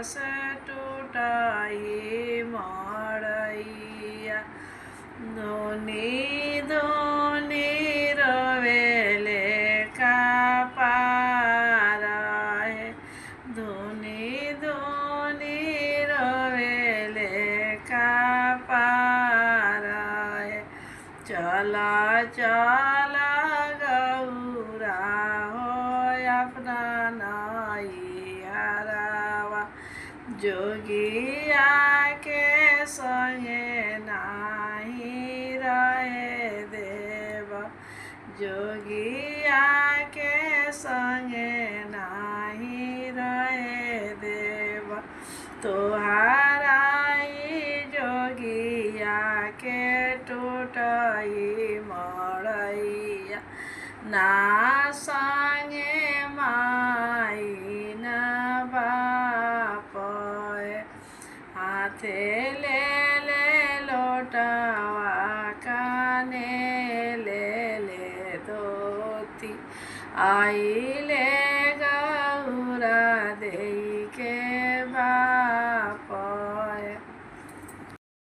से टूटाई मड़ैया धोनी धोनी रोवेले का पारा है धोनी धोनी रोवेले का पारा है चला चला गौरा हो अपना नैहरवा जोगिया के संगे नाही रहे देव जोगिया के संगे नाही रहे देव तोहारा जोगिया के टूटई मड़ैया ना संगे माई न बाप हाथे ले लोटवा काने ले धोती आई ले